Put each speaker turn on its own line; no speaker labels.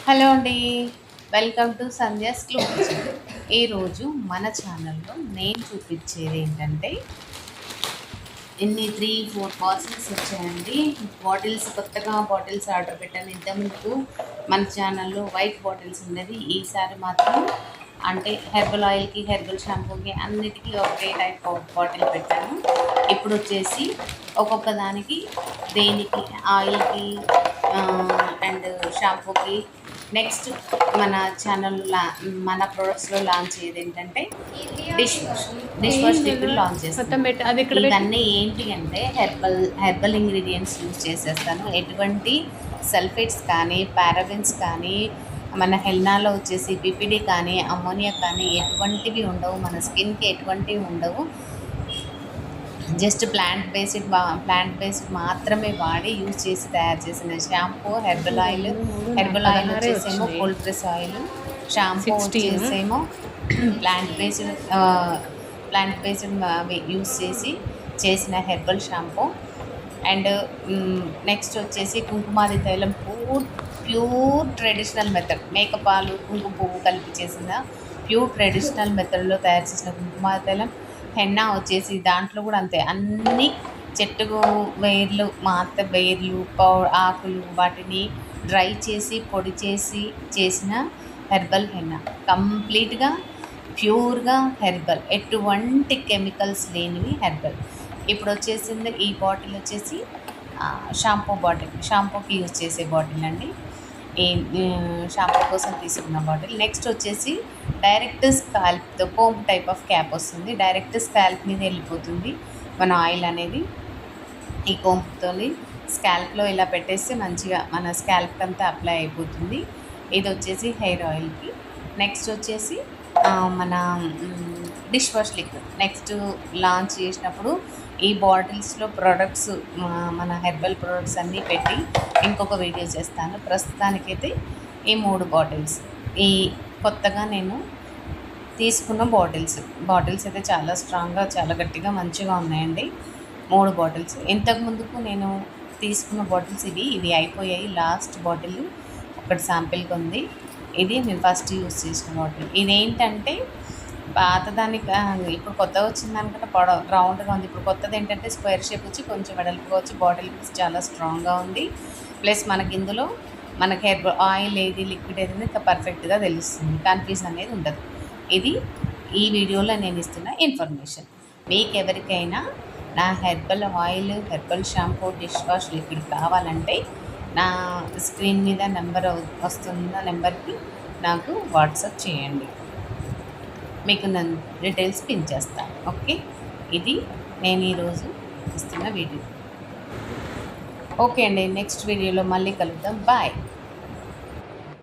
Hello అండి. Welcome to Sandhya's clue kitchen. ఈరోజు మన ఛానల్లో నేను చూపించేది ఏంటంటే ఇన్ని 3-4 పార్సల్స్ వచ్చాయండి. బాటిల్స్ కొత్తగా బాటిల్స్ ఆర్డర్ పెట్టాను. ఇంతకుముందుకు మన ఛానల్లో వైట్ బాటిల్స్ ఉన్నది. ఈసారి మాత్రం అంటే హెర్బల్ ఆయిల్కి, హెర్బల్ షాంపూకి అన్నిటికీ ఒకే టైప్ ఆఫ్ బాటిల్ పెట్టాను. ఇప్పుడు వచ్చేసి ఒక్కొక్క దానికి దేనికి ఆయిల్కి అండ్ షాంపూకి నెక్స్ట్ మన ఛానల్లో మన ప్రొడక్ట్స్లో లాంచ్ అయ్యేది ఏంటంటే డిష్ వాష్ లిక్విడ్ లాంచ్ చేస్తాను. ఇవన్నీ ఏంటి అంటే హెర్బల్ ఇంగ్రీడియంట్స్ యూజ్ చేసేస్తాను. ఎటువంటి సల్ఫేట్స్ కానీ పారాబెన్స్ కానీ మన హెల్నాలో వచ్చేసి పిపిడి కానీ అమ్మోనియా కానీ ఎటువంటివి ఉండవు. మన స్కిన్కి ఎటువంటివి ఉండవు. జస్ట్ ప్లాంట్ బేస్డ్ మాత్రమే వాడి యూజ్ చేసి తయారు చేసిన షాంపూ. హెర్బల్ ఆయిల్ వచ్చేసేమో కోల్డ్ ప్రెస్ ఆయిల్. షాంపూ వచ్చేసేమో ప్లాంట్ బేస్డ్ యూజ్ చేసి చేసిన హెర్బల్ షాంపూ. అండ్ నెక్స్ట్ వచ్చేసి కుంకుమాది తైలం ప్యూర్ ట్రెడిషనల్ మెథడ్. మేకపాలు కుంకుమ పువ్వు కలిపి చేసిన ప్యూర్ ట్రెడిషనల్ మెథడ్లో తయారు చేసిన కుంకుమాది తైలం. హెన్నా వచ్చేసి దాంట్లో కూడా అంతే, అన్ని చెట్టు వేర్లు ఆకులు వాటిని డ్రై చేసి పొడి చేసి చేసిన హెర్బల్ హెన్నా. కంప్లీట్గా ప్యూర్గా హెర్బల్, ఎటువంటి కెమికల్స్ లేనివి హెర్బల్. ఇప్పుడు వచ్చేసింది ఈ బాటిల్ వచ్చేసి షాంపూకి యూజ్ చేసే బాటిల్ అండి. ఈ షాంపూ కోసం తీసుకున్న బాటిల్. నెక్స్ట్ వచ్చేసి డైరెక్ట్ స్కాల్ప్తో కోంబ్ టైప్ ఆఫ్ క్యాప్ వస్తుంది. డైరెక్ట్ స్కాల్ప్ మీద వెళ్ళిపోతుంది మన ఆయిల్ అనేది. ఈ కోంబ్తో స్కాల్ప్లో ఇలా పెట్టేస్తే మంచిగా మన స్కాల్ప్ అంతా అప్లై అయిపోతుంది. ఇది వచ్చేసి హెయిర్ ఆయిల్కి. నెక్స్ట్ వచ్చేసి మన dish wash liquid next launch చేసినప్పుడు ఈ బాటిల్స్లో ప్రొడక్ట్స్ మన హెర్బల్ ప్రొడక్ట్స్ అన్నీ పెట్టి ఇంకొక వీడియో చేస్తాను. ప్రస్తుతానికైతే ఈ 3 బాటిల్స్ ఈ కొత్తగా నేను తీసుకున్న బాటిల్స్ అయితే చాలా స్ట్రాంగ్గా, చాలా గట్టిగా, మంచిగా ఉన్నాయండి. 3 బాటిల్స్. ఇంతకుముందుకు నేను తీసుకున్న బాటిల్స్ ఇవి అయిపోయాయి. లాస్ట్ బాటిల్ ఒకటి శాంపిల్కి ఉంది. ఇది నేను ఫస్ట్ యూజ్ చేసిన బాటిల్. ఇదేంటంటే పాతదానికి ఇప్పుడు కొత్తగా వచ్చిన దానికంటే రౌండ్గా ఉంది. ఇప్పుడు కొత్తది ఏంటంటే స్క్వేర్ షేప్ వచ్చి కొంచెం వెడల్పుగా వచ్చి బాటిల్ చాలా స్ట్రాంగ్గా ఉంది. ప్లస్ మనకి ఇందులో మనకి హెర్బల్ ఆయిల్ ఏది లిక్విడ్ ఏది ఇంకా పర్ఫెక్ట్గా తెలుస్తుంది. కన్ఫ్యూజన్ అనేది ఉండదు. ఇది ఈ వీడియోలో నేను ఇస్తున్న ఇన్ఫర్మేషన్. మీకు ఎవరికైనా నా herbal oil, herbal shampoo, dish wash liquid కావాలంటే నా స్క్రీన్ మీద నెంబర్ వస్తున్న నెంబర్కి నాకు వాట్సాప్ చేయండి. మీకు నేను డీటెయిల్స్ పిన్ చేస్తాను. ఓకే, ఇది నేను ఈరోజు ఇస్తున్న వీడియో. ఓకే అండి, నెక్స్ట్ వీడియోలో మళ్ళీ కలుద్దాం. బాయ్.